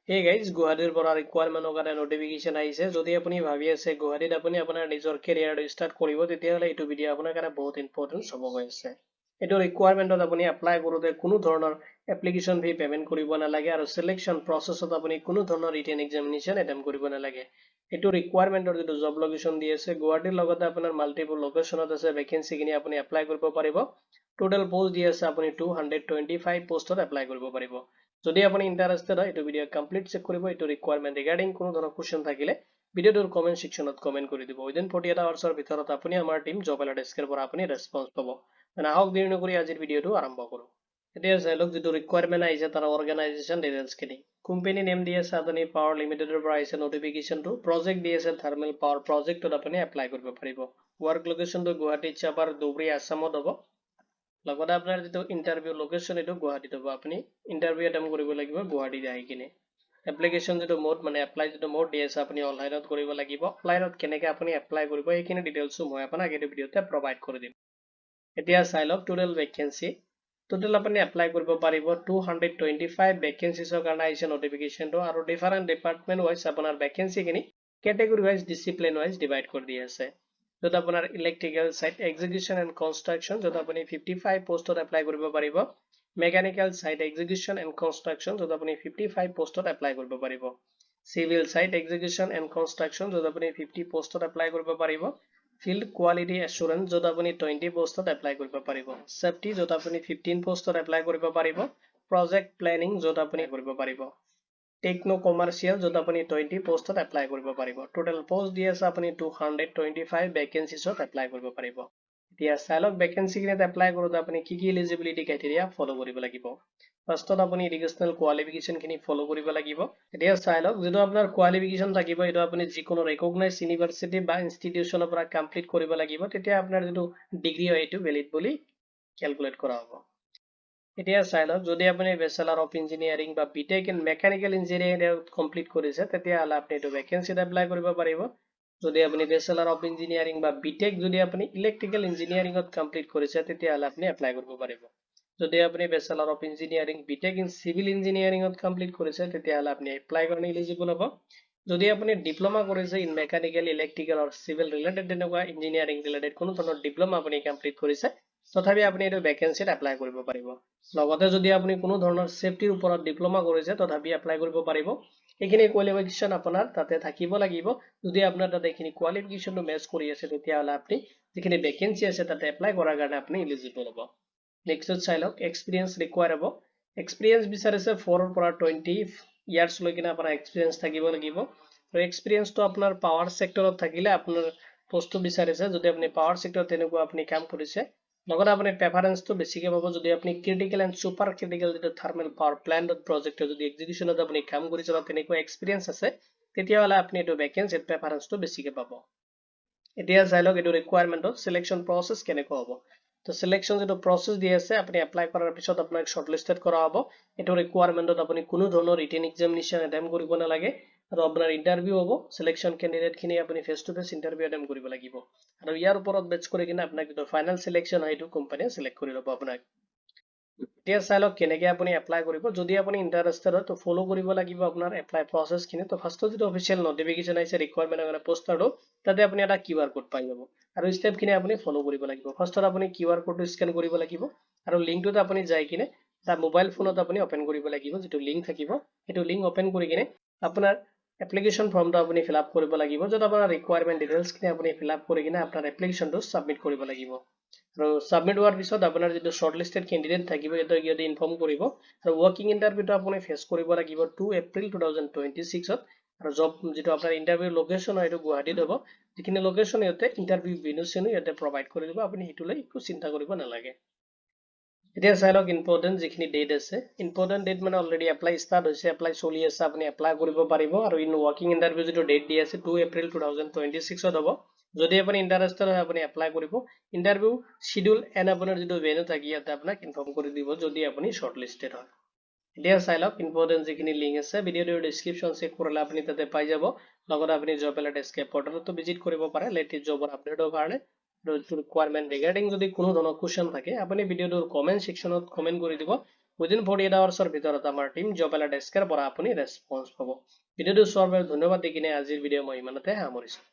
Hey guys, Guwahatiৰ পৰা requirement কাৰণে notification আহিছে। যদি আপুনি ভাবি আছে গুৱাহাটীত আপুনি আপোনাৰ নিজৰ career start কৰিব, তেতিয়াহ'লে এইটো ভিডিঅ' আপোনাৰ কাৰণে বহুত important হ'ব গৈ আছে। এইটো requirementত আপুনি apply কৰোঁতে কোনো ধৰণৰ application fee payment কৰিব নালাগে আৰু selection processত আপুনি কোনো ধৰণৰ written examination attempt কৰিব নালাগে। এইটো requirementৰ যিটো job location দি আছে, গুৱাহাটীৰ লগতে আপোনাৰ multiple locationত আছে vacancy খিনি আপুনি apply কৰিব পাৰিব। Total post দি আছে আপুনি 225 postত apply কৰিব পাৰিব। যদি আপুনি ইন্টাৰেষ্টেড হয়, এইটো ভিডিঅ' কমপ্লিট চেক কৰিব। এইটো ৰিকুৱাৰমেণ্ট ৰিগাৰ্ডিং কোনো ধৰণৰ কুৱেশ্যন থাকিলে ভিডিঅ'টোৰ কমেণ্ট ছেকশ্যনত কমেণ্ট কৰি দিব। উইদিন 48 আৱাৰ্ছৰ ভিতৰত আপুনি আমাৰ টিম জব এলাৰ্ট ডেস্কৰ পৰা আপুনি ৰেছপন্স পাব। আহক দেৰি নকৰি আজিৰ ভিডিঅ'টো আৰম্ভ কৰোঁ। এতিয়া চাই লওক যিটো ৰিকুৱাৰমেণ্ট আহিছে তাৰ অৰ্গেনাইজেশ্যন ডিটেইলছখিনি। কোম্পানী নেম দি আছে আদানী পাৱাৰ লিমিটেডৰ পৰা আহিছে নটিফিকেশ্যনটো। প্ৰজেক্ট দি আছে থাৰ্মেল পাৱাৰ প্ৰজেক্টত আপুনি এপ্লাই কৰিব পাৰিব। ৱৰ্ক লোকেশ্যনটো গুৱাহাটী, চাপাৰ, ধুবুৰী, আছামত হ'ব। লগতে আপোনাৰ যিটো ইন্টাৰভিউ লোকেশ্যন এইটো গুৱাহাটীত হ'ব। আপুনি ইন্টাৰভিউ এটেম্প কৰিব লাগিব গুৱাহাটীত আহি কিনে। এপ্লিকেশ্যন যিটো মোড মানে এপ্লাই যিটো মোড দি আছে আপুনি অনলাইনত কৰিব লাগিব। অনলাইনত কেনেকৈ আপুনি এপ্লাই কৰিব এইখিনি ডিটেইলছো মই আপোনাক এইটো ভিডিঅ'তে প্ৰভাইড কৰি দিম। এতিয়া চাই লওক টোটেল ভেকেঞ্চি। টোটেল আপুনি এপ্লাই কৰিব পাৰিব 225 ভেকেঞ্চিছৰ কাৰণে আহিছে নটিফিকেশ্যনটো আৰু ডিফাৰেণ্ট ডিপাৰ্টমেণ্ট ৱাইজ আপোনাৰ ভেকেঞ্চিখিনি category wise discipline wise divide কৰি দি আছে। য'ত আপোনাৰ electrical site execution and construction য'ত আপুনি 55 পোষ্টত এপ্লাই কৰিব পাৰিব। Mechanical site execution and construction য'ত আপুনি 55 পোষ্টত এপ্লাই কৰিব পাৰিব। Civil site execution and construction য'ত আপুনি 50 পোষ্টত এপ্লাই কৰিব পাৰিব। ফিল্ড কোৱালিটি এছুৰেঞ্চ য'ত আপুনি 20 পোষ্টত এপ্লাই কৰিব পাৰিব। চেফটি য'ত আপুনি 15 পোষ্টত এপ্লাই কৰিব পাৰিব। প্ৰজেক্ট প্লেনিং য'ত আপুনি কৰিব পাৰিব। টেকনো কমাৰ্চিয়েল য'ত আপুনি 20 পোষ্টত এপ্লাই কৰিব পাৰিব। টোটেল পোষ্ট দি আছে আপুনি 225 ভেকেঞ্চিছত এপ্লাই কৰিব পাৰিব। এতিয়া চাই লওক ভেকেঞ্চিখিনিত এপ্লাই কৰোঁতে আপুনি কি এলিজিবিলিটি ক্ৰাইটেৰিয়া ফ'ল' কৰিব লাগিব। ফাৰ্ষ্টত আপুনি এডুকেশ্যনেল কোৱালিফিকেশ্যনখিনি ফ'ল' কৰিব লাগিব। এতিয়া চাই লওক যিটো আপোনাৰ কোৱালিফিকেশ্যন থাকিব এইটো আপুনি যিকোনো ৰেকগনাইজ ইউনিভাৰ্চিটি বা ইনষ্টিটিউশ্যনৰ পৰা কমপ্লিট কৰিব লাগিব। তেতিয়া আপোনাৰ যিটো ডিগ্ৰী হয় এইটো ভেলিড বুলি কেলকুলেট কৰা হ'ব। এতিয়া চাই লওক যদি আপুনি বেচেলাৰ অফ ইঞ্জিনিয়াৰিং বা BTech in mechanical engineering complete কৰিছে তেতিয়াহ'লে আপুনি এইটো ভেকেঞ্চিত এপ্লাই কৰিব পাৰিব। যদি আপুনি বেচেলাৰ অফ ইঞ্জিনিয়াৰিং বা বিটেক যদি আপুনি ইলেক্ট্ৰিকেল ইঞ্জিনিয়াৰিঙত কমপ্লিট কৰিছে তেতিয়াহ'লে আপুনি এপ্লাই কৰিব পাৰিব। যদি আপুনি bachelor of engineering B Tech in civil ইঞ্জিনিয়াৰিঙত কমপ্লিট কৰিছে তেতিয়াহ'লে আপুনি এপ্লাই কাৰণে এলিজিবল হ'ব। যদি আপুনি ডিপ্ল'মা কৰিছে ইন মেকানিকেল ইলেক্ট্ৰিকেল আৰু চিভিল ৰিলেটেড তেনেকুৱা ইঞ্জিনিয়াৰিং ৰিলেটেড কোনো ধৰণৰ ডিপ্ল'মা আপুনি কমপ্লিট কৰিছে তথাপি আপুনি এইটো ভেকেঞ্চিত এপ্লাই কৰিব পাৰিব। লগতে যদি আপুনি কোনো ধৰণৰ চেফটিৰ ওপৰত ডিপ্ল'মা কৰিছে তথাপি এপ্লাই কৰিব পাৰিব। এইখিনি কোৱালিফিকেশ্যন আপোনাৰ তাতে থাকিব লাগিব। যদি আপোনাৰ তাতে এইখিনি কোৱালিফিকেশ্যনটো মেচ কৰি আছে তেতিয়াহ'লে আপুনি যিখিনি ভেকেঞ্চি আছে তাতে এপ্লাই কৰাৰ কাৰণে আপুনি এলিজিবল হ'ব। নেক্সটত চাই লওক এক্সপিৰিয়েঞ্চ ৰিকুৱায়াৰ হ'ব। এক্সপিৰিয়েঞ্চ বিচাৰিছে 4 পৰা 20 ইয়াৰ্ছ লৈ কিনে আপোনাৰ এক্সপিৰিয়েঞ্চ থাকিব লাগিব। আৰু এক্সপিৰিয়েঞ্চটো আপোনাৰ পাৱাৰ ছেক্টৰত থাকিলে আপোনাৰ পোষ্টটো বিচাৰিছে। যদি আপুনি পাৱাৰ ছেক্টৰত তেনেকুৱা আপুনি কাম কৰিছে লগতে আপুনি প্ৰেফাৰেঞ্চটো বেছিকৈ পাব যদি আপুনি ক্ৰিটিকেল এণ্ড ছুপাৰ ক্ৰিটিকেল যিটো থাৰ্মেল পাৱাৰ প্লেণ্ট প্ৰজেক্টৰ যদি এক্সিকিউশ্যনত আপুনি কাম কৰিছে বা তেনেকুৱা এক্সপিৰিয়েঞ্চ আছে তেতিয়াহ'লে আপুনি এইটো ভেকেঞ্চিত প্ৰেফাৰেঞ্চটো বেছিকৈ পাব। এতিয়া চাই লওক এইটো ৰিকুৱাৰমেণ্টত চিলেকশ্যন প্ৰচেছ কেনেকুৱা হ'ব। তো চিলেকশ্যন যিটো প্ৰচেছ দি আছে আপুনি এপ্লাই কৰাৰ পিছত আপোনাক শ্বৰ্টলিষ্টেড কৰা হ'ব। এইটো ৰিকুৱাৰমেণ্টত আপুনি কোনো ধৰণৰ ৰিটেন এক্সামিনেশ্যন এটেম্প কৰিব নালাগে আৰু আপোনাৰ ইণ্টাৰভিউ হ'ব। চিলেকশ্যন কেণ্ডিডেটখিনি আপুনি face to face interview attempt কৰিব লাগিব আৰু ইয়াৰ ওপৰত বেছ কৰি কিনে আপোনাক যিটো ফাইনেল চিলেকশ্যন হয় এইটো কোম্পানীয়ে চিলেক্ট কৰি ল'ব আপোনাক। এতিয়া চাই লওক কেনেকৈ আপুনি এপ্লাই কৰিব। যদি আপুনি ইণ্টাৰেষ্টেড হয় তো ফ'ল' কৰিব লাগিব আপোনাৰ এপ্লাই প্ৰচেছখিনি। তো ফাৰ্ষ্টত যিটো অফিচিয়েল নটিফিকেশ্যন আহিছে ৰিকুৱাৰমেণ্টৰ কাৰণে পোষ্টাৰটো তাতে আপুনি এটা QR কোড পাই যাব আৰু ষ্টেপখিনি আপুনি ফ'ল' কৰিব লাগিব। ফাৰ্ষ্টত আপুনি QR কোডটো স্কেন কৰিব লাগিব আৰু লিংকটোত আপুনি যাই কিনে তাৰ মোবাইল ফোনত আপুনি অপেন কৰিব লাগিব। যিটো লিংক থাকিব সেইটো লিংক অপেন কৰি কিনে আপোনাৰ এপ্লিকেশ্যন ফৰ্মটো আপুনি ফিল আপ কৰিব লাগিব য'ত আপোনাৰ ৰিকুৱাৰমেণ্ট ডিটেইলছখিনি আপুনি ফিল আপ কৰি কিনে আপোনাৰ এপ্লিকেশ্যনটো ছাবমিট কৰিব লাগিব। আৰু ছাবমিট হোৱাৰ পিছত আপোনাৰ যিটো শ্বৰ্টলিষ্টেড কেণ্ডিডেট থাকিব সিহঁতে ইনফৰ্ম কৰিব আৰু ৱৰ্কিং ইণ্টাৰভিউটো আপুনি ফেচ কৰিব লাগিব 2 এপ্ৰিল 2026ত আৰু জব যিটো আপোনাৰ ইণ্টাৰভিউ লোকেশ্যন হয় এইটো গুৱাহাটীত হ'ব। যিখিনি লোকেশ্যন সিহঁতে ইণ্টাৰভিউ ভেন্যু চেন্যু সিহঁতে প্ৰভাইড কৰি দিব। আপুনি সেইটোলৈ একো চিন্তা কৰিব নালাগে। এতিয়া চাই লওক ইম্পৰ্টেণ্ট যিখিনি ডেট আছে। ইম্পৰ্টেণ্ট ডেট মানে অলৰেডি এপ্লাই ষ্টাৰ্ট হৈছে, এপ্লাই চলি আছে, আপুনি এপ্লাই কৰিব পাৰিব আৰু ৱৰ্কিং ইণ্টাৰভিউ যিটো ডেট দি আছে 2 এপ্ৰিল 2026ত হ'ব। যদি আপুনি ইণ্টাৰেষ্টেড হয় আপুনি এপ্লাই কৰিব। ইণ্টাৰভিউ শিডিউল এণ্ড আপোনাৰ যিটো ভেন্যু থাকে ইয়াতে আপোনাক ইনফৰ্ম কৰি দিব যদি আপুনি শ্বৰ্টলিষ্টেড হয়। এতিয়া চাই লওক ইম্পৰ্টেণ্ট যিখিনি লিংক আছে ভিডিঅ'টোৰ ডিছক্ৰিপশ্যন চেক কৰিলে আপুনি তাতে পাই যাব। লগতে আপুনি জব এলাৰ্ট ডেস্ক পৰ্টেলতো ভিজিট কৰিব পাৰে লেটেষ্ট জবৰ আপডেটৰ কাৰণে। ৰিকুৱাৰমেণ্ট ৰিগাৰ্ডিং যদি কোনো ধৰণৰ কুৱেশ্যন থাকে আপুনি ভিডিঅ'টোৰ কমেণ্ট ছেকশ্যনত কমেণ্ট কৰি দিব। উইদিন 48 আৱাৰ্ছৰ ভিতৰত আমাৰ টিম জব এলাৰ্ট ডেস্কৰ পৰা আপুনি ৰেছপন্স পাব। ভিডিঅ'টো চোৱাৰ বাবে ধন্যবাদ দি কিনে আজিৰ ভিডিঅ' মই ইমানতে সামৰিছোঁ।